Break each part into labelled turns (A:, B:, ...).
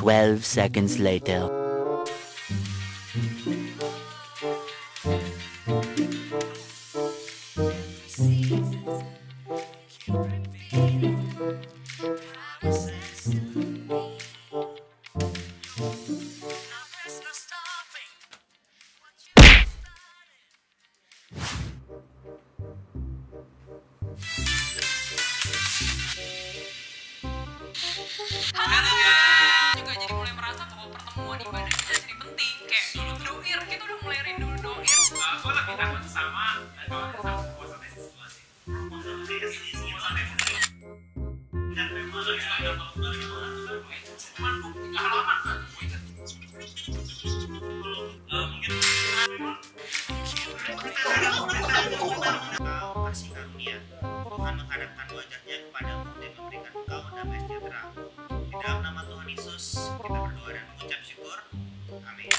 A: 12 seconds later.
B: Halo guys, juga jadi mulai merasa bahwa pertemuan ibadah kita jadi penting. Kayak doir, kita udah mulai rindu doir.
C: Gue lebih takut sama dan kalau ada sama puasanya situasi. Dan memang ada kalau cuman gue halaman kan. Kau kasih karunia, Tuhan menghadapkan wajahnya kepadamu dan memberikan engkau damai sejahtera. Di dalam nama Tuhan Yesus, kita berdoa dan mengucap syukur. Amin.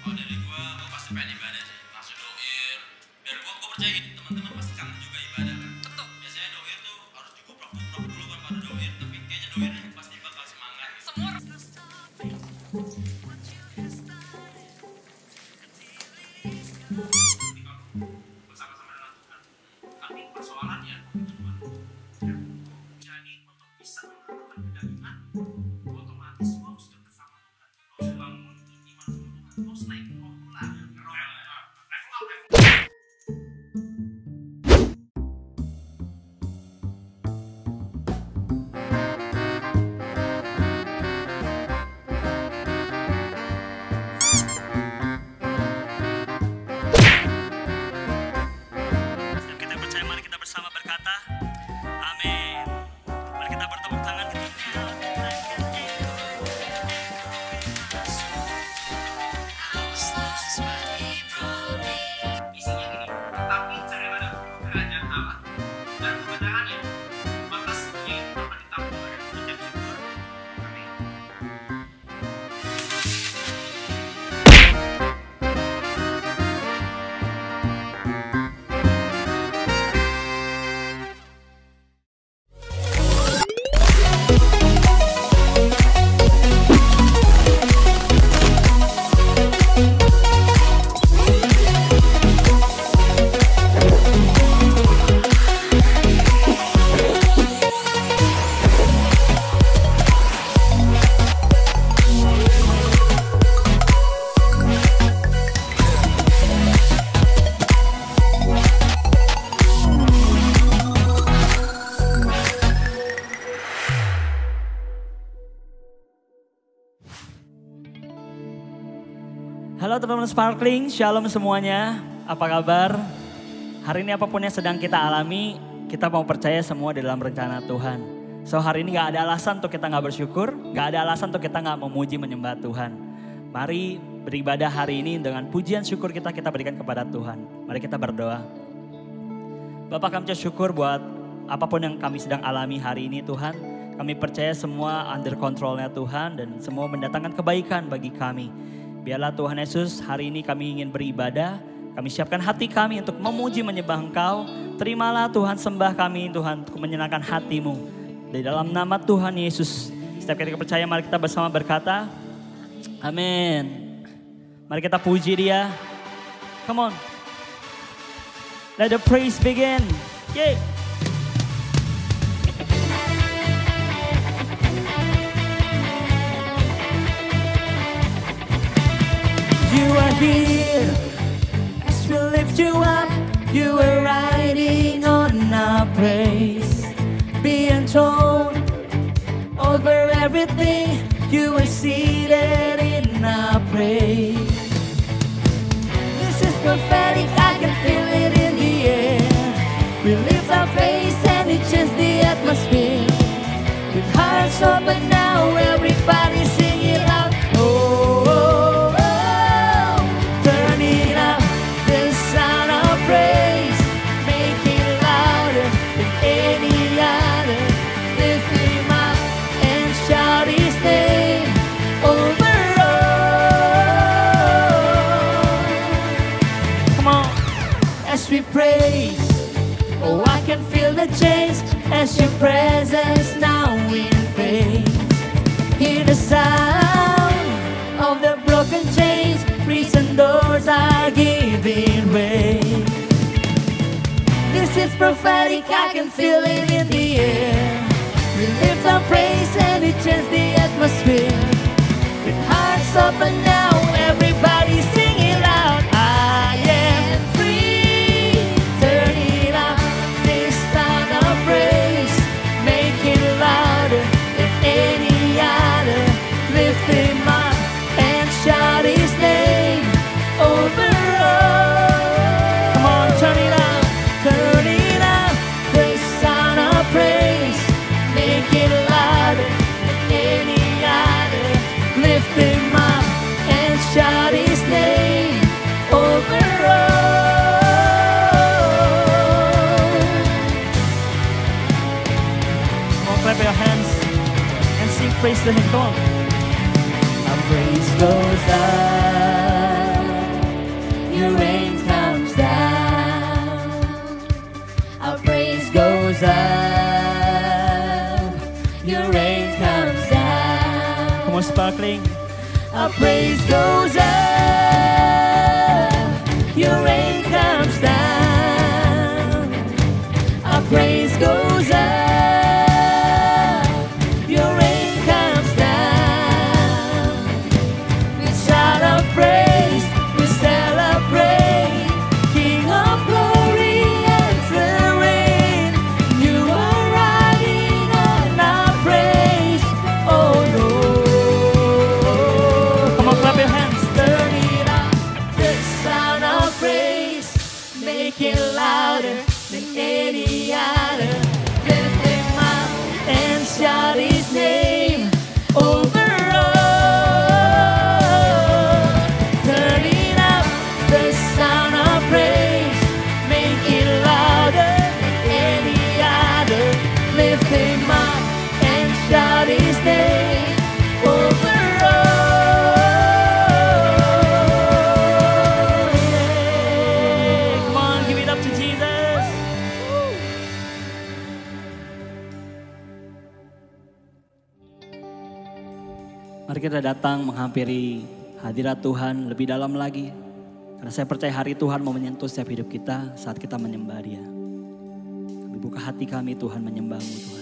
D: Oh dari gue pasti pengen ibadah sih, langsung doir. Biar gue percaya gini, teman-teman pasti kangen juga ibadah kan.
B: Betul.
D: Biasanya doir tuh harus digubrok-gubrok dulu kan pada doir, tapi kayaknya doirnya pasti bakal semangat gitu.
B: Semua
C: Bersama-sama dengan Tuhan. Tapi persoalannya, jadi untuk bisa melakukan kedagingan, otomatis gue harus dekat sama Tuhan. Harus bangun iman sama Tuhan. Harus naik roh pula. Level up.
E: Setiap kita percaya, mari kita bersama berkata, amin. Mari kita bertepuk tangan ketika
C: Isinya gini, tapi carilah kerajaan Allah dan kebenarannya, maka semuanya itu dapat ditambah dan mengucap syukur. Amin.
E: Halo teman-teman Sparkling, shalom semuanya. Apa kabar? Hari ini apapun yang sedang kita alami, kita mau percaya semua di dalam rencana Tuhan. So hari ini gak ada alasan untuk kita gak bersyukur, gak ada alasan untuk kita gak memuji menyembah Tuhan. Mari beribadah hari ini dengan pujian syukur kita berikan kepada Tuhan. Mari kita berdoa. Bapak, kami syukur buat apapun yang kami sedang alami hari ini Tuhan. Kami percaya semua under controlnya Tuhan dan semua mendatangkan kebaikan bagi kami. Biarlah Tuhan Yesus hari ini kami ingin beribadah. Kami siapkan hati kami untuk memuji menyembah Engkau. Terimalah Tuhan sembah kami Tuhan untuk menyenangkan hatimu. Di dalam nama Tuhan Yesus. Setiap kali kita percaya mari kita bersama berkata. Amin. Mari kita puji Dia. Come on. Let the praise begin. Yay. You are here as we lift you up. You are riding on our praise. Be enthroned over everything. You are seated in our praise. This is prophetic, I can feel it in the air. We lift our face and it changes the atmosphere. With hearts open now, everybody sing it out. Oh, oh, oh. Turn it up, the sound of praise. Make it louder than any other. Lift him up and shout his name over all. Come on, as we praise. Oh, I can feel the change as your presence now invades. Hear the sound of the broken chains, prison doors are giving way. This is prophetic, I can feel it in the air. We lift our praise and it changes the atmosphere. With hearts open now, everybody sing it out. I am free. Turn it up, this sound of praise. Make it louder than any other. Lift him up and shout his name over all. Come on, turn it up, turn it up. The sound of praise. Make it louder than any other. Lift him up and shout his name over all. Come on, clap your hands and sing praise to him. Come on. Our praise goes up, your rain comes down. Our praise goes up, your rain comes down. Come on, Sparkling. Our praise goes up, your rain comes down. Our praise goes up, your rain comes down. We shout our praise, we celebrate. King of glory and the reign. You are riding on our praise, oh Lord. Come on, clap your hands, turn it up. The sound of praise, make it louder than any other. Lift him up and shout his name over all. Turn it up, the sound of praise. Make it louder than any other. Lift him up and shout his name over all. Yeah. Come on, give it up to Jesus. Mari kita datang menghampiri hadirat Tuhan lebih dalam lagi. Karena saya percaya hari Tuhan mau menyentuh setiap hidup kita saat kita menyembah Dia. Kami buka hati kami Tuhan menyembah-Mu Tuhan.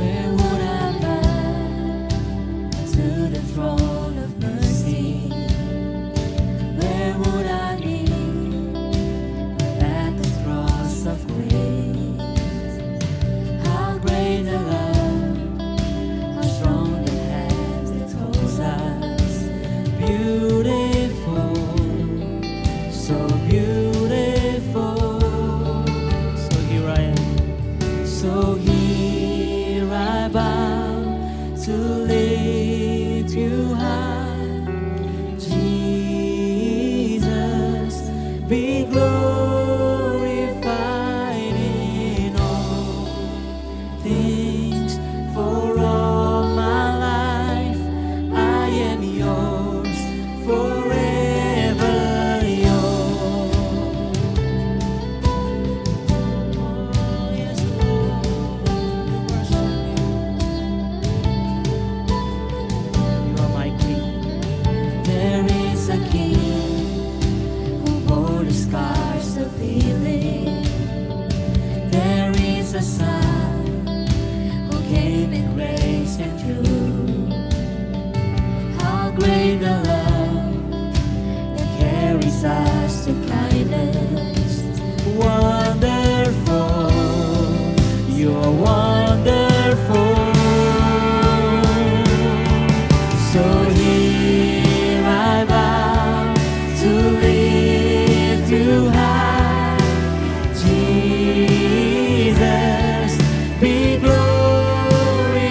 E: Where would I run to the throne of mercy? Where would I kneel but at the cross of grace? How great the love, how strong the hand that holds us. Beautiful, so beautiful. So here I am. So here I bow to lift you high. Jesus, be glorified in all things. For all my life I am yours, forever yours. Oh yes, Lord, worship you. You are my King. There is a King who bore the scars of healing. There is a Son who came in grace and truth. How great the love that carries us to kindness. Wonderful, you're wonderful. So here I bow to lift you high. Jesus, be glorified.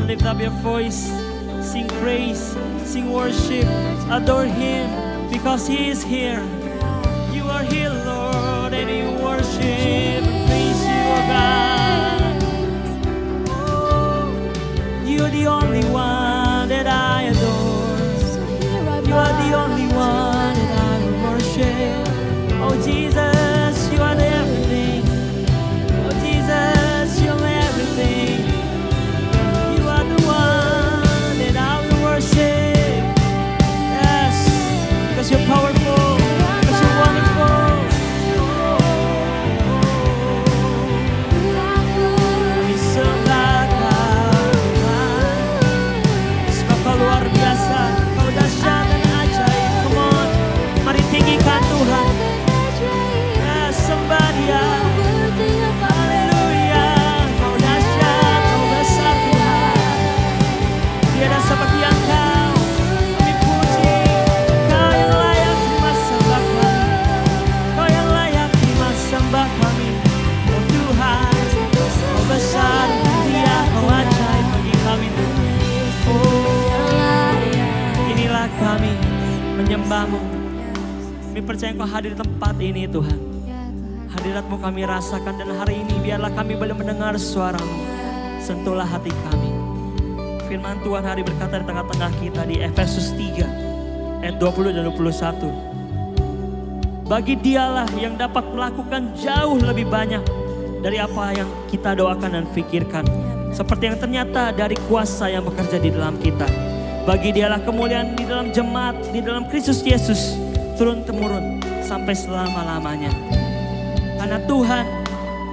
E: lift up your voice. Sing praise, sing worship, adore Him because He is here. You are here, Lord, and we worship and praise You, oh God. Oh, You're the only one that I adore. You are the only one that I will worship. Oh Jesus, You are everything. Oh Jesus, You're everything. You are the one that I will worship. Yes, because You're powerful, because You're wonderful. Disembah Kau, Kau luar biasa, Kau dahsyat dan ajaib. Come on, mari tinggikan Tuhan. Yes, sembah Dia. Haleluya, Kau dahsyat, Kau besar Tuhan. Tiada seperti Engkau. Kami puji, Kau yang layak terima sembah kami. Kau yang layak terima sembah kami. Oh Tuhan, Kau besar, Dia, Kau ajaib bagi kami Tuhan. Oh, inilah kami menyembah-Mu. Kami percaya Kau hadir di tempat ini Tuhan. Hadirat-Mu kami rasakan dan hari ini biarlah kami boleh mendengar suara-Mu. Sentuhlah hati kami. Firman Tuhan hari berkata di tengah-tengah kita di Efesus 3 ayat 20 dan 21. Bagi Dialah yang dapat melakukan jauh lebih banyak dari apa yang kita doakan dan pikirkan. Seperti yang ternyata dari kuasa yang bekerja di dalam kita. Bagi Dialah kemuliaan di dalam jemaat, di dalam Kristus Yesus turun-temurun sampai selama-lamanya. Karena Tuhan,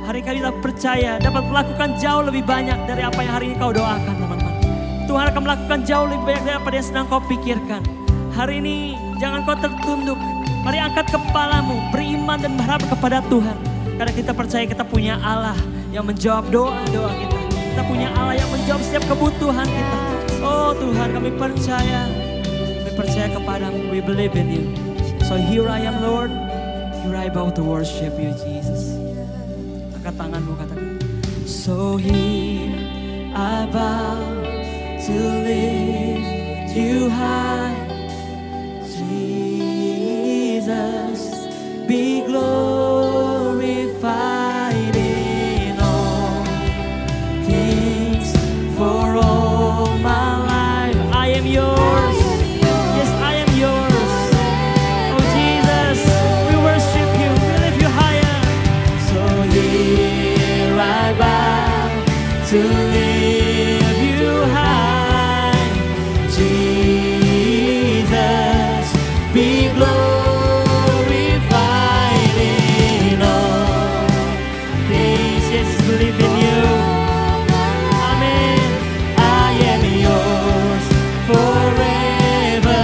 E: hari kami dapat percaya dapat melakukan jauh lebih banyak dari apa yang hari ini Kau doakan teman-teman. Tuhan akan melakukan jauh lebih banyak dari apa yang sedang Kau pikirkan. Hari ini jangan Kau tertunduk. Mari angkat kepalamu, beriman dan berharap kepada Tuhan. Karena kita percaya kita punya Allah yang menjawab doa-doa kita. Kita punya Allah yang menjawab setiap kebutuhan kita. Oh Tuhan, kami percaya. Kami percaya kepadamu. We believe in You. So here I am Lord. Here I bow to worship You Jesus. Angkat tanganmu katakan. So here I bow to lift You high. Jesus, be glorified in all things. For all my life I am Yours. Yes, I am Yours. Oh Jesus, we worship You, we lift You higher. So here I bow to lift You high. Jesus, be glorified in all things. Yes, believe in You. Amen. I am Yours, forever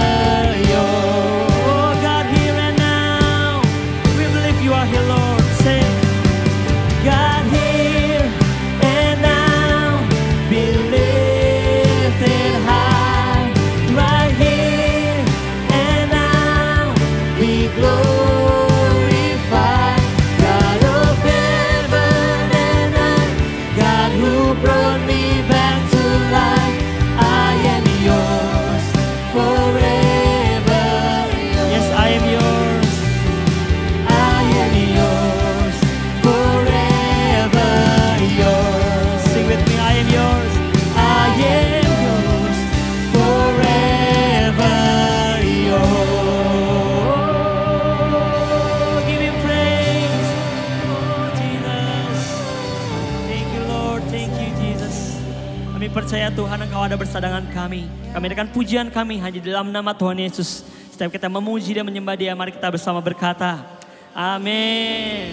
E: Yours. Oh God, here and now, we believe You are here, Lord. Say, God, here and now, be lifted high. Right here and now, be glorified. God of heaven and earth, God who brought me back to life. I am Yours forever. Yes, I am Yours. I am Yours forever Yours. Sing with me, I am Yours. I am Yours forever Yours. Give Him praise. Oh Jesus. Thank You Lord. Thank You Jesus. Kami percaya Tuhan Engkau ada bersama dengan kami. Kami adakan pujian kami hanya dalam nama Tuhan Yesus. Setiap kita memuji dan menyembah Dia, mari kita bersama berkata, amin.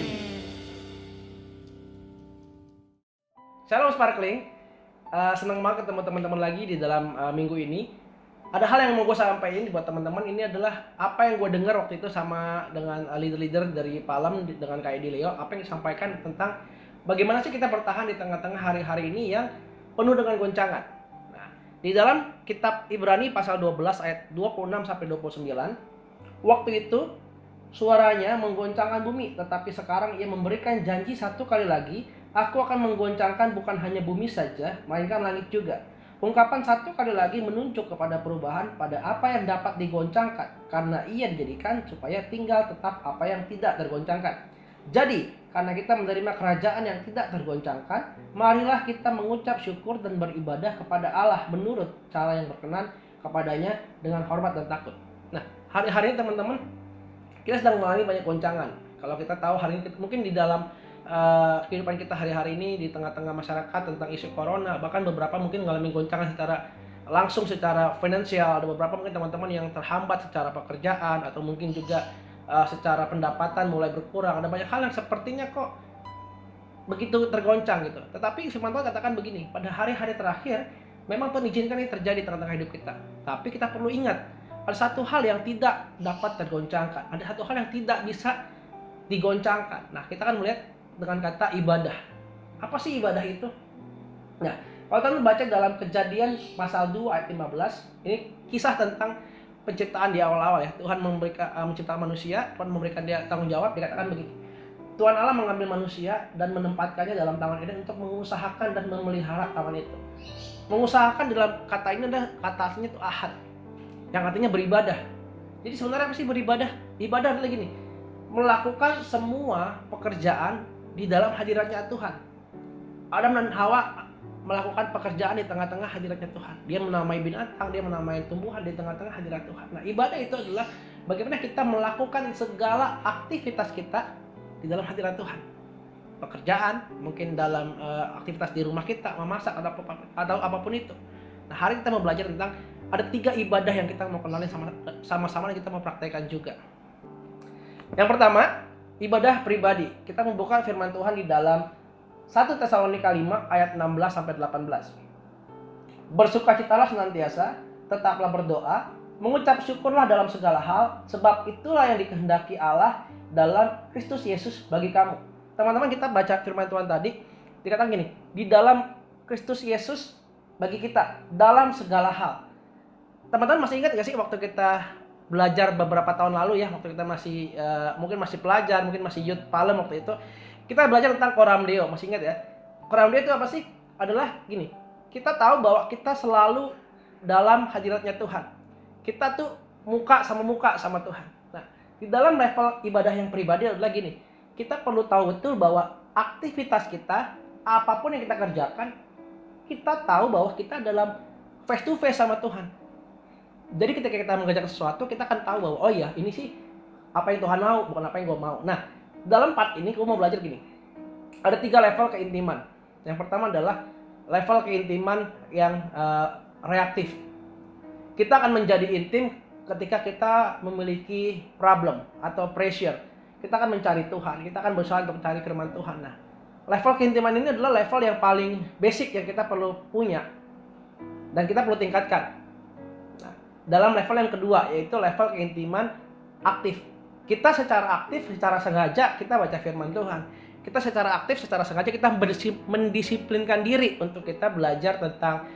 F: Shalom Sparkling, senang banget ketemu teman-teman lagi di dalam minggu ini. Ada hal yang mau gue sampaikan buat teman-teman, ini adalah apa yang gue dengar waktu itu sama dengan leader-leader dari Palem dengan Kak Edi Leo. Apa yang disampaikan tentang bagaimana sih kita bertahan di tengah-tengah hari-hari ini yang penuh dengan goncangan. Nah, di dalam kitab Ibrani pasal 12 ayat 26-29, waktu itu suaranya menggoncangkan bumi, tetapi sekarang Ia memberikan janji satu kali lagi, Aku akan menggoncangkan bukan hanya bumi saja, melainkan langit juga. Ungkapan satu kali lagi menunjuk kepada perubahan pada apa yang dapat digoncangkan, karena ia dijadikan supaya tinggal tetap apa yang tidak tergoncangkan. Jadi, karena kita menerima kerajaan yang tidak tergoncangkan, marilah kita mengucap syukur dan beribadah kepada Allah menurut cara yang berkenan kepadanya dengan hormat dan takut. Nah, hari-hari ini teman-teman, kita sedang mengalami banyak goncangan. Kalau kita tahu hari ini mungkin di dalam kehidupan kita hari-hari ini di tengah-tengah masyarakat tentang isu corona, bahkan beberapa mungkin mengalami goncangan secara langsung secara finansial, ada beberapa mungkin teman-teman yang terhambat secara pekerjaan atau mungkin juga secara pendapatan mulai berkurang. Ada banyak hal yang sepertinya kok begitu tergoncang gitu. Tetapi firman Tuhan katakan begini, pada hari-hari terakhir memang Tuhan izinkan ini terjadi di tengah-tengah hidup kita. Tapi kita perlu ingat, ada satu hal yang tidak dapat tergoncangkan, ada satu hal yang tidak bisa digoncangkan. Nah, kita akan melihat dengan kata ibadah. Apa sih ibadah itu? Nah, kalau teman baca dalam Kejadian pasal 2 ayat 15, ini kisah tentang penciptaan di awal-awal ya. Tuhan menciptakan manusia, Tuhan memberikan dia tanggung jawab, dikatakan begini. Tuhan Allah mengambil manusia dan menempatkannya dalam taman Eden untuk mengusahakan dan memelihara taman itu. Mengusahakan dalam kata ini adalah kata aslinya itu ahad, yang artinya beribadah. Jadi sebenarnya apa sih beribadah? Ibadah adalah gini, melakukan semua pekerjaan di dalam hadiratnya Tuhan. Adam dan Hawa melakukan pekerjaan di tengah-tengah hadiratnya Tuhan. Dia menamai binatang, dia menamai tumbuhan di tengah-tengah hadirat Tuhan. Nah, ibadah itu adalah bagaimana kita melakukan segala aktivitas kita di dalam hadirat Tuhan. Pekerjaan, mungkin dalam aktivitas di rumah kita, memasak atau apapun itu. Nah, hari ini kita mau belajar tentang ada 3 ibadah yang kita mau kenalin sama-sama dan kita mau praktekkan juga. Yang pertama, ibadah pribadi. Kita membuka firman Tuhan di dalam 1 Tesalonika 5 ayat 16 sampai 18. Bersukacitalah senantiasa, tetaplah berdoa, mengucap syukurlah dalam segala hal, sebab itulah yang dikehendaki Allah dalam Kristus Yesus bagi kamu. Teman-teman, kita baca firman Tuhan tadi, dikatakan gini, di dalam Kristus Yesus bagi kita, dalam segala hal. Teman-teman masih ingat gak sih waktu kita belajar beberapa tahun lalu ya, waktu kita masih mungkin masih pelajar, mungkin masih youth palem waktu itu, kita belajar tentang Coram Deo. Masih ingat ya? Coram Deo itu apa sih? Adalah gini, kita tahu bahwa kita selalu dalam hadiratnya Tuhan. Kita tuh muka sama Tuhan. Nah, di dalam level ibadah yang pribadi adalah gini, kita perlu tahu betul bahwa aktivitas kita, apapun yang kita kerjakan, kita tahu bahwa kita dalam face to face sama Tuhan. Jadi ketika kita mengerjakan sesuatu, kita akan tahu bahwa oh iya, ini sih apa yang Tuhan mau, bukan apa yang gue mau. Nah, dalam part ini gue mau belajar gini. Ada 3 level keintiman. Yang pertama adalah level keintiman yang reaktif. Kita akan menjadi intim ketika kita memiliki problem atau pressure. Kita akan mencari Tuhan, kita akan berusaha untuk mencari firman Tuhan. Nah, level keintiman ini adalah level yang paling basic yang kita perlu punya dan kita perlu tingkatkan. Dalam level yang kedua, yaitu level keintiman aktif. Kita secara aktif, secara sengaja kita baca firman Tuhan. Kita secara aktif, secara sengaja kita mendisiplinkan diri untuk kita belajar tentang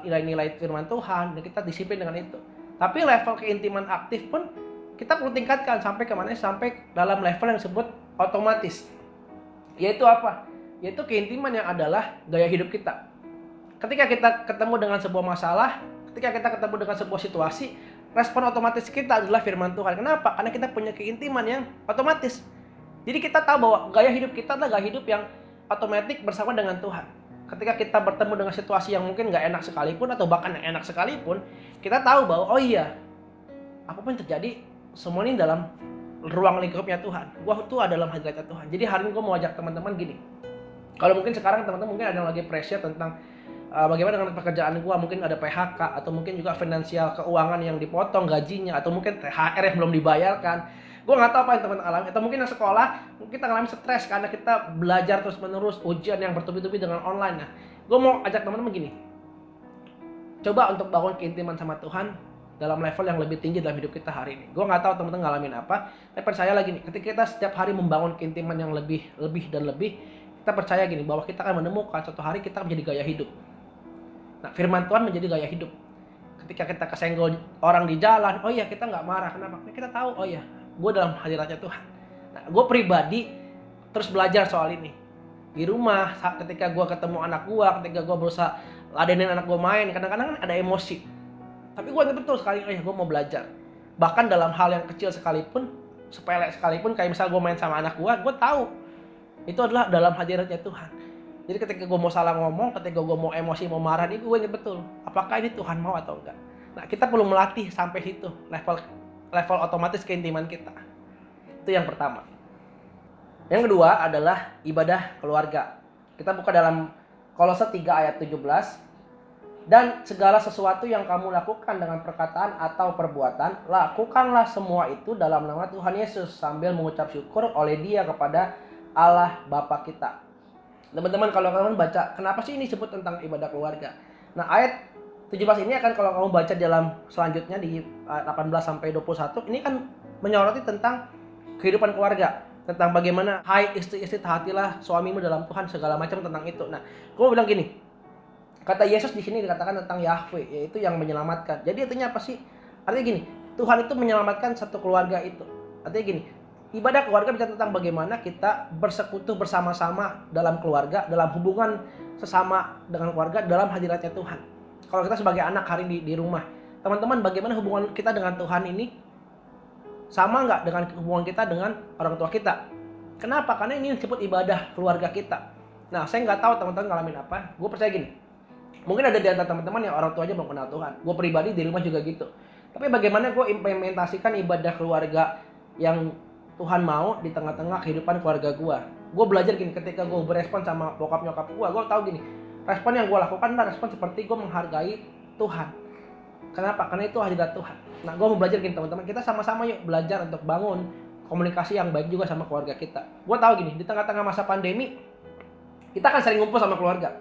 F: nilai-nilai firman Tuhan dan kita disiplin dengan itu. Tapi level keintiman aktif pun kita perlu tingkatkan sampai kemana? Sampai dalam level yang disebut otomatis. Yaitu apa? Yaitu keintiman yang adalah gaya hidup kita. Ketika kita ketemu dengan sebuah masalah, ketika kita ketemu dengan sebuah situasi, respon otomatis kita adalah firman Tuhan. Kenapa? Karena kita punya keintiman yang otomatis. Jadi kita tahu bahwa gaya hidup kita adalah gaya hidup yang otomatis bersama dengan Tuhan. Ketika kita bertemu dengan situasi yang mungkin gak enak sekalipun atau bahkan yang enak sekalipun, kita tahu bahwa oh iya, apapun yang terjadi, semua ini dalam ruang lingkupnya Tuhan. Gua tuh dalam hadiratnya Tuhan. Jadi hari ini gue mau ajak teman-teman gini. Kalau mungkin sekarang teman-teman mungkin ada yang lagi pressure tentang bagaimana dengan pekerjaan gue, mungkin ada PHK atau mungkin juga finansial keuangan yang dipotong gajinya atau mungkin THR yang belum dibayarkan. Gue nggak tahu apa yang teman-teman alami, atau mungkin yang sekolah mungkin kita ngalamin stres karena kita belajar terus menerus, ujian yang bertubi-tubi dengan online. Nah, gue mau ajak teman-teman begini, coba untuk bangun keintiman sama Tuhan dalam level yang lebih tinggi dalam hidup kita hari ini. Gue nggak tahu teman-teman ngalamin apa, tapi percaya lagi nih, ketika kita setiap hari membangun keintiman yang lebih dan lebih, kita percaya gini bahwa kita akan menemukan suatu hari kita menjadi gaya hidup. Nah, firman Tuhan menjadi gaya hidup. Ketika kita kesenggol orang di jalan, oh iya kita nggak marah. Kenapa? Kita tahu, oh iya, gue dalam hadiratnya Tuhan. Nah, gue pribadi terus belajar soal ini. Di rumah, ketika gue ketemu anak gue, ketika gue berusaha ladenin anak gue main, kadang-kadang kan ada emosi. Tapi gue ingat betul sekali, gue mau belajar. Bahkan dalam hal yang kecil sekalipun, sepele sekalipun, kayak misal gue main sama anak gue tahu itu adalah dalam hadiratnya Tuhan. Jadi ketika gue mau salah ngomong, ketika gue mau emosi, mau marah, gue ingat betul apakah ini Tuhan mau atau enggak. Nah, kita perlu melatih sampai situ, level otomatis keintiman kita. Itu yang pertama. Yang kedua adalah ibadah keluarga. Kita buka dalam Kolose 3 ayat 17. Dan segala sesuatu yang kamu lakukan dengan perkataan atau perbuatan, lakukanlah semua itu dalam nama Tuhan Yesus sambil mengucap syukur oleh Dia kepada Allah Bapa kita. Teman-teman, kalau kalian baca, kenapa sih ini disebut tentang ibadah keluarga? Nah, ayat 17 ini akan kalau kamu baca dalam selanjutnya di 18 sampai 21, ini kan menyoroti tentang kehidupan keluarga, tentang bagaimana hai istri-istri taatilah suamimu dalam Tuhan, segala macam tentang itu. Nah, gue bilang gini, kata Yesus di sini dikatakan tentang Yahweh, yaitu yang menyelamatkan. Jadi artinya apa sih? Artinya gini, Tuhan itu menyelamatkan satu keluarga itu. Artinya gini, ibadah keluarga bicara tentang bagaimana kita bersekutu bersama-sama dalam keluarga, dalam hubungan sesama dengan keluarga, dalam hadiratnya Tuhan. Kalau kita sebagai anak hari di rumah, teman-teman, bagaimana hubungan kita dengan Tuhan ini? Sama nggak dengan hubungan kita dengan orang tua kita? Kenapa? Karena ini disebut ibadah keluarga kita. Nah, saya nggak tahu teman-teman ngalamin apa. Gue percaya gini, mungkin ada di antara teman-teman yang orang tuanya belum kenal Tuhan. Gue pribadi di rumah juga gitu. Tapi bagaimana gue implementasikan ibadah keluarga yang Tuhan mau di tengah-tengah kehidupan keluarga gue. Gue belajar gini, ketika gue berespon sama bokap nyokap gue tahu gini, respon yang gue lakukan adalah respon seperti gue menghargai Tuhan. Kenapa? Karena itu hadirat Tuhan. Nah, gue mau belajar gini teman-teman, kita sama-sama yuk belajar untuk bangun komunikasi yang baik juga sama keluarga kita. Gue tahu gini, di tengah-tengah masa pandemi, kita kan sering ngumpul sama keluarga.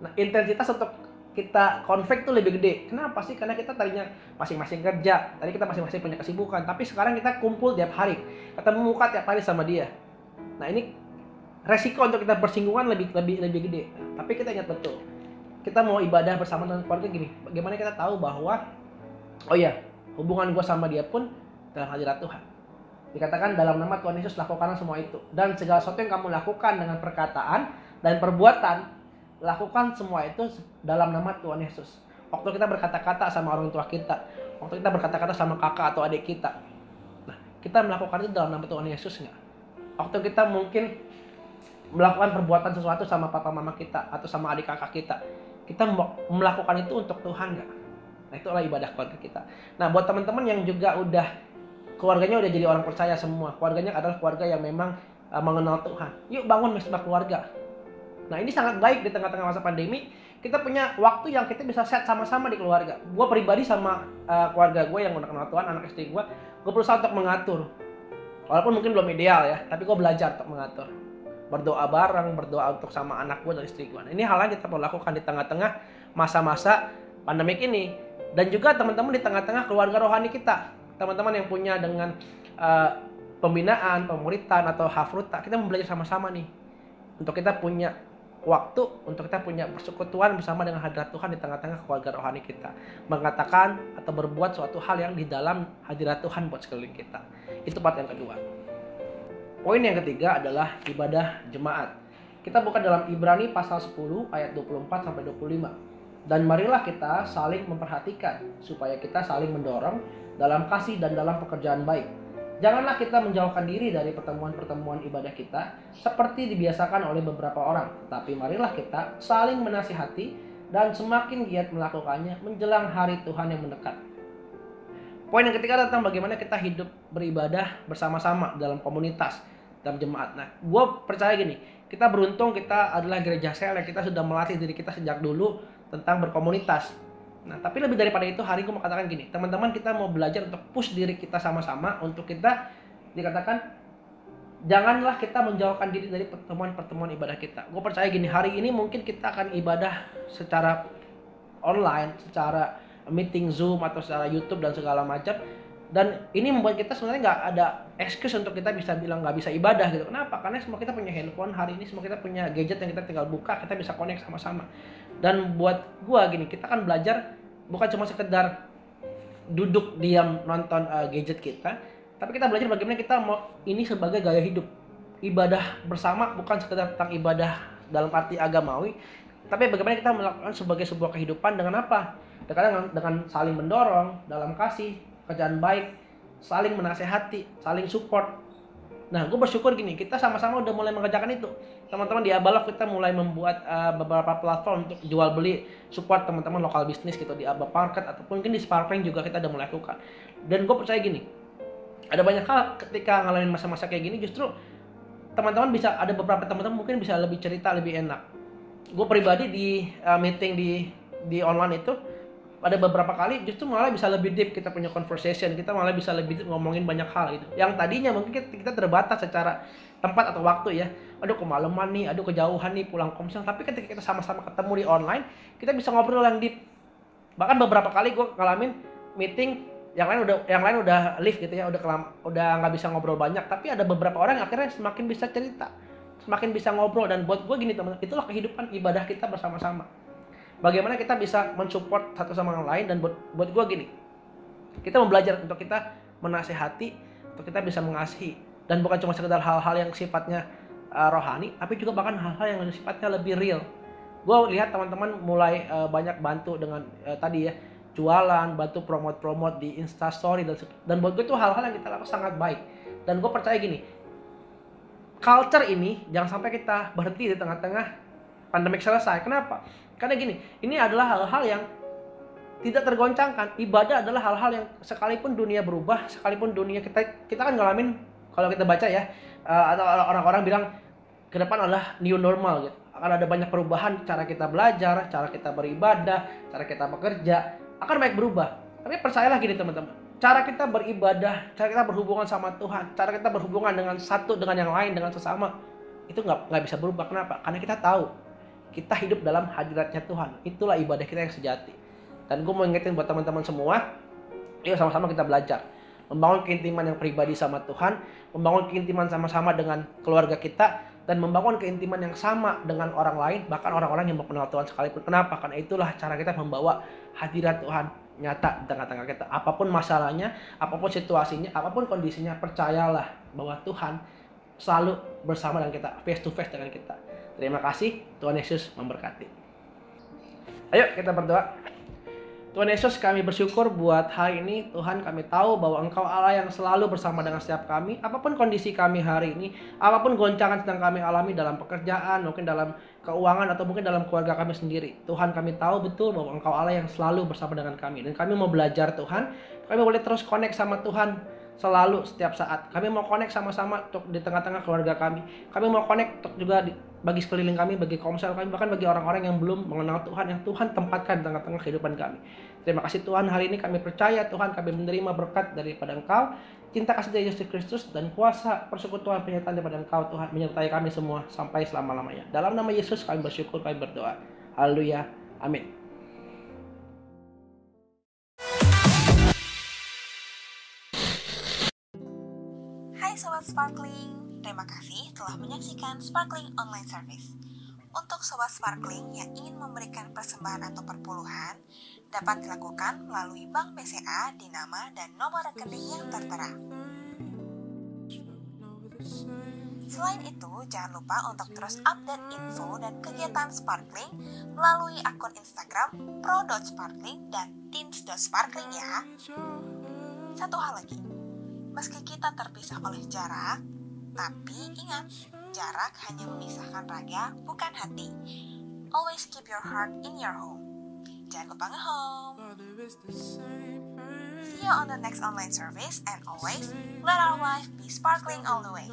F: Nah, intensitas untuk kita konflik tuh lebih gede. Kenapa sih? Karena kita tadinya masing-masing kerja, tadi kita masing-masing punya kesibukan, tapi sekarang kita kumpul tiap hari, ketemu muka tiap hari sama dia. Nah, ini resiko untuk kita bersinggungan lebih gede. Tapi kita ingat betul, kita mau ibadah bersama dengan keluarga gini, bagaimana kita tahu bahwa oh iya, hubungan gue sama dia pun dalam hadirat Tuhan. Dikatakan dalam nama Tuhan Yesus lakukanlah semua itu, dan segala sesuatu yang kamu lakukan dengan perkataan dan perbuatan, lakukan semua itu dalam nama Tuhan Yesus. Waktu kita berkata-kata sama orang tua kita, waktu kita berkata-kata sama kakak atau adik kita, nah, kita melakukan itu dalam nama Tuhan Yesus nggak? Waktu kita mungkin melakukan perbuatan sesuatu sama papa mama kita atau sama adik kakak kita melakukan itu untuk Tuhan nggak? Nah, itu adalah ibadah keluarga kita. Nah, buat teman-teman yang juga udah keluarganya udah jadi orang percaya semua, keluarganya adalah keluarga yang memang mengenal Tuhan, yuk bangun mesbah keluarga. Nah, ini sangat baik di tengah-tengah masa pandemi, kita punya waktu yang kita bisa set sama-sama di keluarga. Gue pribadi sama keluarga gue yang udah kenal Tuhan, anak istri gue berusaha untuk mengatur. Walaupun mungkin belum ideal ya, tapi gue belajar untuk mengatur. Berdoa bareng, berdoa untuk sama anak gue dan istri gue. Nah, ini hal yang kita perlu lakukan di tengah-tengah masa-masa pandemik ini. Dan juga teman-teman di tengah-tengah keluarga rohani kita. Teman-teman yang punya dengan pembinaan, pemuritan atau hafruta, kita mau belajar sama-sama nih. Untuk kita punya waktu, untuk kita punya persekutuan bersama dengan hadirat Tuhan di tengah-tengah keluarga rohani kita, mengatakan atau berbuat suatu hal yang di dalam hadirat Tuhan buat sekeliling kita. Itu part yang kedua. Poin yang ketiga adalah ibadah jemaat. Kita buka dalam Ibrani pasal 10 ayat 24 sampai 25. Dan marilah kita saling memperhatikan supaya kita saling mendorong dalam kasih dan dalam pekerjaan baik. Janganlah kita menjauhkan diri dari pertemuan-pertemuan ibadah kita seperti dibiasakan oleh beberapa orang. Tapi marilah kita saling menasihati dan semakin giat melakukannya menjelang hari Tuhan yang mendekat. Poin yang ketiga tentang bagaimana kita hidup beribadah bersama-sama dalam komunitas, dalam jemaat. Nah, gue percaya gini, kita beruntung kita adalah gereja sel yang kita sudah melatih diri kita sejak dulu tentang berkomunitas. Nah, tapi lebih daripada itu, hari gue mau katakan gini, teman-teman, kita mau belajar untuk push diri kita sama-sama untuk kita dikatakan janganlah kita menjauhkan diri dari pertemuan-pertemuan ibadah kita. Gue percaya gini, hari ini mungkin kita akan ibadah secara online, secara meeting Zoom atau secara YouTube dan segala macam. Dan ini membuat kita sebenarnya nggak ada excuse untuk kita bisa bilang nggak bisa ibadah gitu. Kenapa? Karena semua kita punya handphone hari ini, semua kita punya gadget yang kita tinggal buka, kita bisa connect sama-sama. Dan buat gua gini, kita kan belajar bukan cuma sekedar duduk diam nonton gadget kita, tapi kita belajar bagaimana kita mau ini sebagai gaya hidup. Ibadah bersama bukan sekedar tentang ibadah dalam arti agamawi, Tapi bagaimana kita melakukan sebagai sebuah kehidupan dengan apa? Dengan saling mendorong dalam kasih, kerjaan baik, saling menasehati, saling support. Nah, gue bersyukur gini, kita sama-sama udah mulai mengerjakan itu. Teman-teman di Abalove kita mulai membuat beberapa platform untuk jual beli, support teman-teman lokal bisnis gitu di Abba Market ataupun mungkin di Sparkling juga kita udah mulai lakukan. Dan gue percaya gini, ada banyak hal ketika ngalamin masa-masa kayak gini justru teman-teman bisa, ada beberapa teman-teman mungkin bisa lebih cerita lebih enak. Gue pribadi di meeting di online itu ada beberapa kali justru malah bisa lebih deep kita punya conversation, kita malah bisa lebih deep ngomongin banyak hal gitu. Yang tadinya mungkin kita terbatas secara tempat atau waktu ya. Aduh kemalaman nih, aduh kejauhan nih pulang komsel. Tapi ketika kita sama-sama ketemu di online, kita bisa ngobrol yang deep. Bahkan beberapa kali gue ngalamin meeting yang lain udah leave gitu ya, udah nggak bisa ngobrol banyak. Tapi ada beberapa orang yang akhirnya semakin bisa cerita, semakin bisa ngobrol. Dan buat gue gini teman-teman, itulah kehidupan ibadah kita bersama-sama. Bagaimana kita bisa mensupport satu sama yang lain. Dan buat gue gini, kita mau belajar untuk kita menasehati, untuk kita bisa mengasihi. Dan bukan cuma sekedar hal-hal yang sifatnya rohani, tapi juga bahkan hal-hal yang sifatnya lebih real. Gue lihat teman-teman mulai banyak bantu dengan tadi ya, jualan, bantu promote di Instastory. Dan buat gue itu hal-hal yang kita lakukan sangat baik. Dan gue percaya gini, culture ini jangan sampai kita berhenti di tengah-tengah pandemik selesai. Kenapa? Karena gini, ini adalah hal-hal yang tidak tergoncangkan. Ibadah adalah hal-hal yang sekalipun dunia berubah, sekalipun dunia kita kan ngalamin, kalau kita baca ya, atau orang-orang bilang ke depan adalah new normal gitu. Akan ada banyak perubahan, cara kita belajar, cara kita beribadah, cara kita bekerja akan banyak berubah. Tapi percayalah gini teman-teman, cara kita beribadah, cara kita berhubungan sama Tuhan, cara kita berhubungan dengan satu dengan yang lain, dengan sesama, itu nggak bisa berubah. Kenapa? Karena kita tahu kita hidup dalam hadiratnya Tuhan. Itulah ibadah kita yang sejati. Dan gue mau ingetin buat teman-teman semua, yuk sama-sama kita belajar membangun keintiman yang pribadi sama Tuhan, membangun keintiman sama-sama dengan keluarga kita, dan membangun keintiman yang sama dengan orang lain, bahkan orang-orang yang mau kenal Tuhan sekalipun. Kenapa? Karena itulah cara kita membawa hadirat Tuhan nyata di tengah-tengah kita. Apapun masalahnya, apapun situasinya, apapun kondisinya, percayalah bahwa Tuhan selalu bersama dengan kita, face to face dengan kita. Terima kasih, Tuhan Yesus memberkati. Ayo kita berdoa. Tuhan Yesus, kami bersyukur buat hari ini. Tuhan, kami tahu bahwa Engkau Allah yang selalu bersama dengan setiap kami. Apapun kondisi kami hari ini, apapun goncangan sedang kami alami dalam pekerjaan, mungkin dalam keuangan, atau mungkin dalam keluarga kami sendiri. Tuhan, kami tahu betul bahwa Engkau Allah yang selalu bersama dengan kami. Dan kami mau belajar Tuhan, kami boleh terus connect sama Tuhan selalu setiap saat. Kami mau connect sama-sama di tengah-tengah keluarga kami. Kami mau connect juga bagi sekeliling kami, bagi komsel kami, bahkan bagi orang-orang yang belum mengenal Tuhan, yang Tuhan tempatkan di tengah-tengah kehidupan kami. Terima kasih Tuhan, hari ini kami percaya Tuhan, kami menerima berkat daripada Engkau, cinta kasih dari Yesus Kristus, dan kuasa persekutuan penyertaan daripada Engkau Tuhan menyertai kami semua sampai selama-lamanya. Dalam nama Yesus kami bersyukur, kami berdoa. Haleluya. Amin.
G: Hai Sobat Sparkling, terima kasih telah menyaksikan Sparkling Online Service. Untuk Sobat Sparkling yang ingin memberikan persembahan atau perpuluhan, dapat dilakukan melalui Bank BCA di nama dan nomor rekening yang tertera. Selain itu, jangan lupa untuk terus update info dan kegiatan Sparkling melalui akun Instagram pro.sparkling dan teens.sparkling ya. Satu hal lagi, meski kita terpisah oleh jarak, tapi ingat, jarak hanya memisahkan raga, bukan hati. Always keep your heart in your home. Jangan lupa nge-home. See you on the next online service, and always let our life be sparkling all the way.